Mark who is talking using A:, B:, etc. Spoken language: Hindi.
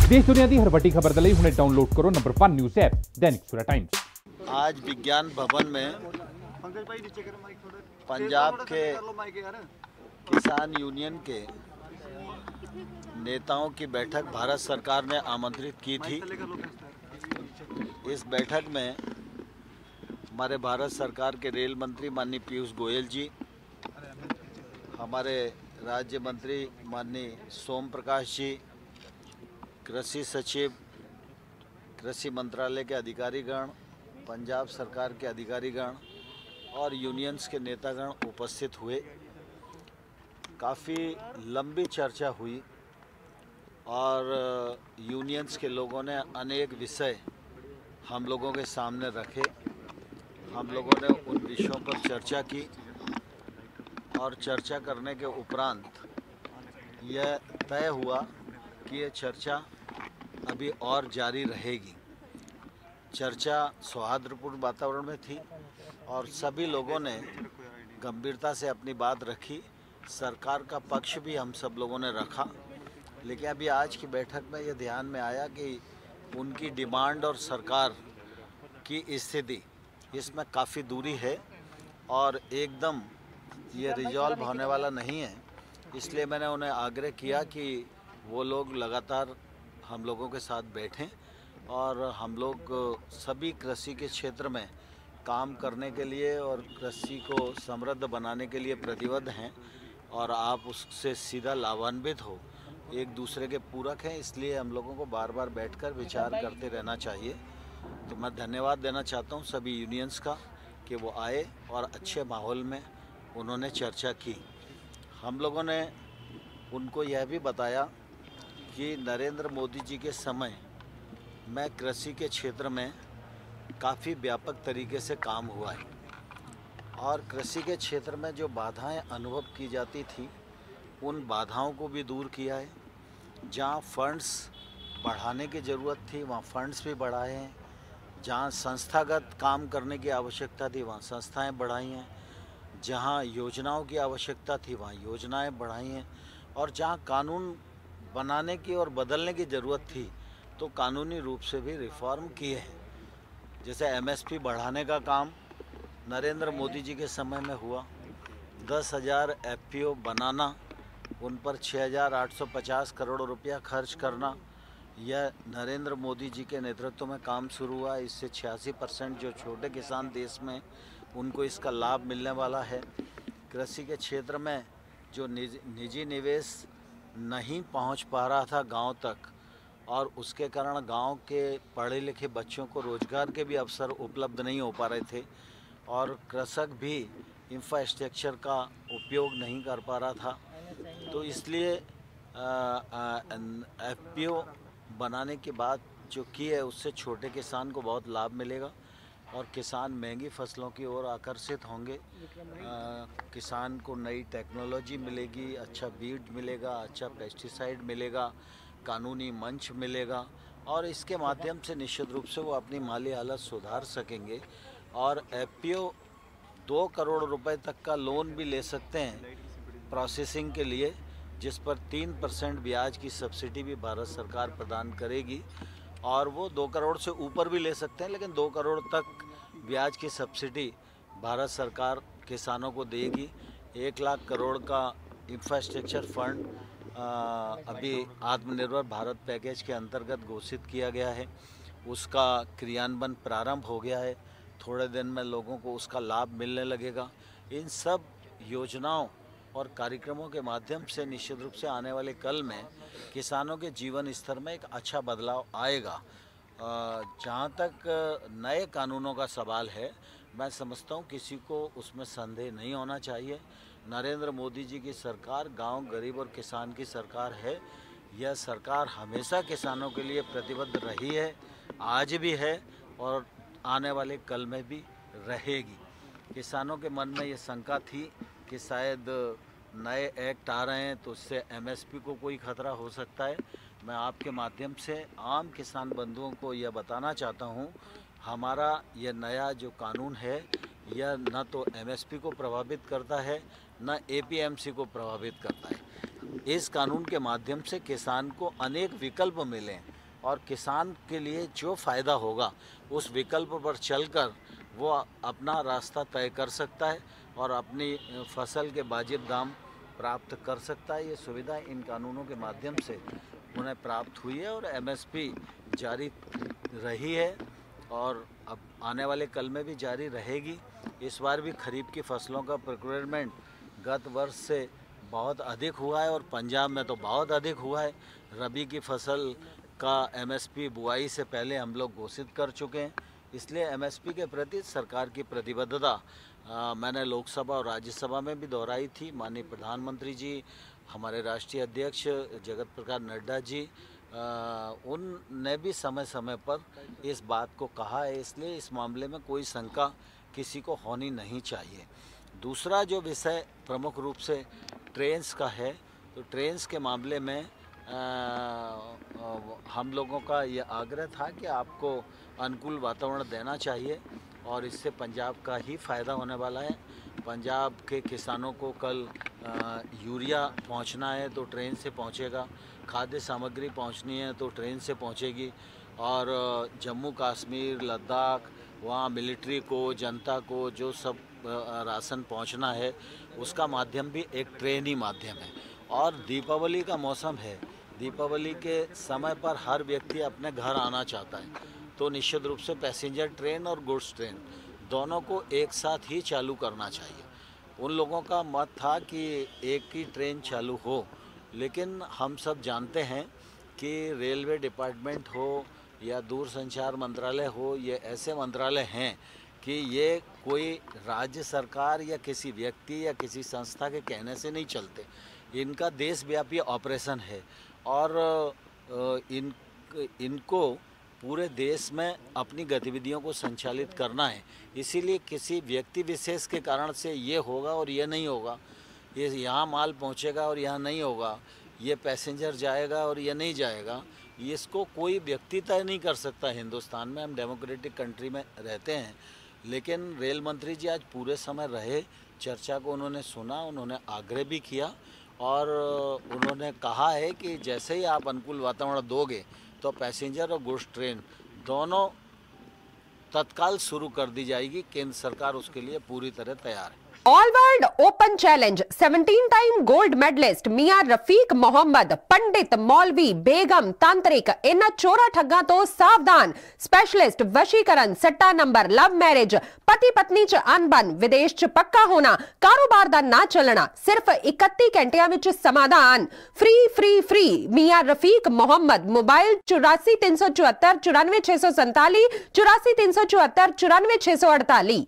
A: देश दुनिया की हर बड़ी खबर दे हुणे डाउनलोड करो number 1 news app Dainik Savera times.
B: आज विज्ञान भवन में पंजाब के किसान यूनियन के नेताओं की बैठक भारत सरकार ने आमंत्रित की थी। इस बैठक में हमारे भारत सरकार के रेल मंत्री माननीय पीयूष गोयल जी, हमारे राज्य मंत्री माननीय सोम प्रकाश जी, कृषि सचिव, कृषि मंत्रालय के अधिकारीगण, पंजाब सरकार के अधिकारीगण और यूनियंस के नेतागण उपस्थित हुए। काफ़ी लंबी चर्चा हुई और यूनियंस के लोगों ने अनेक विषय हम लोगों के सामने रखे। हम लोगों ने उन विषयों पर चर्चा की और चर्चा करने के उपरांत यह तय हुआ कि ये चर्चा अभी और जारी रहेगी। चर्चा सौहार्दपूर्ण वातावरण में थी और सभी लोगों ने गंभीरता से अपनी बात रखी। सरकार का पक्ष भी हम सब लोगों ने रखा, लेकिन अभी आज की बैठक में ये ध्यान में आया कि उनकी डिमांड और सरकार की स्थिति इसमें काफ़ी दूरी है और एकदम ये रिजॉल्व होने वाला नहीं है। इसलिए मैंने उन्हें आग्रह किया कि वो लोग लगातार हम लोगों के साथ बैठें और हम लोग सभी कृषि के क्षेत्र में काम करने के लिए और कृषि को समृद्ध बनाने के लिए प्रतिबद्ध हैं और आप उससे सीधा लाभान्वित हो, एक दूसरे के पूरक हैं। इसलिए हम लोगों को बार बार बैठकर विचार करते रहना चाहिए। तो मैं धन्यवाद देना चाहता हूं सभी यूनियंस का कि वो आए और अच्छे माहौल में उन्होंने चर्चा की। हम लोगों ने उनको यह भी बताया कि नरेंद्र मोदी जी के समय में कृषि के क्षेत्र में काफ़ी व्यापक तरीके से काम हुआ है और कृषि के क्षेत्र में जो बाधाएं अनुभव की जाती थी उन बाधाओं को भी दूर किया है। जहां फंड्स बढ़ाने की ज़रूरत थी वहां फंड्स भी बढ़ाए हैं। जहां संस्थागत काम करने की आवश्यकता थी वहां संस्थाएं बढ़ाई हैं। जहां योजनाओं की आवश्यकता थी वहां योजनाएं बढ़ाई हैं और जहां कानून बनाने की और बदलने की ज़रूरत थी तो कानूनी रूप से भी रिफॉर्म किए हैं। जैसे एमएसपी बढ़ाने का काम नरेंद्र मोदी जी के समय में हुआ, 10,000 एफपीओ बनाना, उन पर 6,850 करोड़ रुपया खर्च करना, यह नरेंद्र मोदी जी के नेतृत्व में काम शुरू हुआ। इससे 86% जो छोटे किसान देश में उनको इसका लाभ मिलने वाला है। कृषि के क्षेत्र में जो निजी निवेश नहीं पहुंच पा रहा था गांव तक और उसके कारण गांव के पढ़े लिखे बच्चों को रोज़गार के भी अवसर उपलब्ध नहीं हो पा रहे थे और कृषक भी इंफ्रास्ट्रक्चर का उपयोग नहीं कर पा रहा था। तो इसलिए एफपीओ बनाने के बाद जो की है उससे छोटे किसान को बहुत लाभ मिलेगा और किसान महंगी फसलों की ओर आकर्षित होंगे। किसान को नई टेक्नोलॉजी मिलेगी, अच्छा बीज मिलेगा, अच्छा पेस्टिसाइड मिलेगा, कानूनी मंच मिलेगा और इसके माध्यम से निश्चित रूप से वो अपनी माली हालत सुधार सकेंगे और एफपीओ 2 करोड़ रुपए तक का लोन भी ले सकते हैं प्रोसेसिंग के लिए, जिस पर 3% ब्याज की सब्सिडी भी भारत सरकार प्रदान करेगी और वो 2 करोड़ से ऊपर भी ले सकते हैं, लेकिन 2 करोड़ तक ब्याज की सब्सिडी भारत सरकार किसानों को देगी। 1 लाख करोड़ का इंफ्रास्ट्रक्चर फंड अभी आत्मनिर्भर भारत पैकेज के अंतर्गत घोषित किया गया है। उसका क्रियान्वयन प्रारंभ हो गया है। थोड़े दिन में लोगों को उसका लाभ मिलने लगेगा। इन सब योजनाओं और कार्यक्रमों के माध्यम से निश्चित रूप से आने वाले कल में किसानों के जीवन स्तर में एक अच्छा बदलाव आएगा। जहाँ तक नए कानूनों का सवाल है, मैं समझता हूँ किसी को उसमें संदेह नहीं होना चाहिए। नरेंद्र मोदी जी की सरकार गांव, गरीब और किसान की सरकार है। यह सरकार हमेशा किसानों के लिए प्रतिबद्ध रही है, आज भी है और आने वाले कल में भी रहेगी। किसानों के मन में ये शंका थी कि शायद नए एक्ट आ रहे हैं तो उससे एमएसपी को कोई खतरा हो सकता है। मैं आपके माध्यम से आम किसान बंधुओं को यह बताना चाहता हूं, हमारा यह नया जो कानून है यह न तो एमएसपी को प्रभावित करता है न एपीएमसी को प्रभावित करता है। इस कानून के माध्यम से किसान को अनेक विकल्प मिले और किसान के लिए जो फ़ायदा होगा उस विकल्प पर चलकर वो अपना रास्ता तय कर सकता है और अपनी फसल के वाजिब दाम प्राप्त कर सकता है। ये सुविधा इन कानूनों के माध्यम से उन्हें प्राप्त हुई है और एमएसपी जारी रही है और अब आने वाले कल में भी जारी रहेगी। इस बार भी खरीफ की फसलों का प्रोक्योरमेंट गत वर्ष से बहुत अधिक हुआ है और पंजाब में तो बहुत अधिक हुआ है। रबी की फसल का एमएसपी बुआई से पहले हम लोग घोषित कर चुके हैं, इसलिए एमएसपी के प्रति सरकार की प्रतिबद्धता मैंने लोकसभा और राज्यसभा में भी दोहराई थी। माननीय प्रधानमंत्री जी, हमारे राष्ट्रीय अध्यक्ष जगत प्रकाश नड्डा जी, उनने भी समय समय पर इस बात को कहा है, इसलिए इस मामले में कोई शंका किसी को होनी नहीं चाहिए। दूसरा जो विषय प्रमुख रूप से ट्रेन्स का है, तो ट्रेन्स के मामले में हम लोगों का ये आग्रह था कि आपको अनुकूल वातावरण देना चाहिए और इससे पंजाब का ही फ़ायदा होने वाला है। पंजाब के किसानों को कल यूरिया पहुंचना है तो ट्रेन से पहुंचेगा, खाद्य सामग्री पहुंचनी है तो ट्रेन से पहुंचेगी और जम्मू कश्मीर, लद्दाख, वहाँ मिलिट्री को, जनता को जो सब राशन पहुंचना है उसका माध्यम भी एक ट्रेन ही माध्यम है। और दीपावली का मौसम है, दीपावली के समय पर हर व्यक्ति अपने घर आना चाहता है, तो निश्चित रूप से पैसेंजर ट्रेन और गुड्स ट्रेन दोनों को एक साथ ही चालू करना चाहिए। उन लोगों का मत था कि एक ही ट्रेन चालू हो, लेकिन हम सब जानते हैं कि रेलवे डिपार्टमेंट हो या दूरसंचार मंत्रालय हो, ये ऐसे मंत्रालय हैं कि ये कोई राज्य सरकार या किसी व्यक्ति या किसी संस्था के कहने से नहीं चलते। इनका देशव्यापी ऑपरेशन है और इनको पूरे देश में अपनी गतिविधियों को संचालित करना है। इसीलिए किसी व्यक्ति विशेष के कारण से ये होगा और ये नहीं होगा, ये यहाँ माल पहुँचेगा और यहाँ नहीं होगा, ये पैसेंजर जाएगा और ये नहीं जाएगा, इसको कोई व्यक्ति तय नहीं कर सकता। हिंदुस्तान में हम डेमोक्रेटिक कंट्री में रहते हैं, लेकिन रेल मंत्री जी आज पूरे समय रहे, चर्चा को उन्होंने सुना, उन्होंने आग्रह भी किया और उन्होंने कहा है कि जैसे ही आप अनुकूल वातावरण दोगे तो पैसेंजर और गुड्स ट्रेन दोनों तत्काल शुरू कर दी जाएगी। केंद्र सरकार उसके लिए पूरी तरह तैयार है।
C: All world open challenge 17 time gold medalist मियां रफीक मोहम्मद, पंडित, मौलवी, बेगम, तांत्रिक, इन चोरा ठग्गा तो सावधान। स्पेशलिस्ट वशीकरण, सट्टा नंबर, लव मैरिज, पति पत्नी च अनबन, विदेश च पक्का होना, कारोबार दा ना चलना, सिर्फ 31 घंटिया विच समाधान। फ्री फ्री फ्री मियां रफीक मोहम्मद। मोबाइल 84 374 94 647, 84 374 94 648।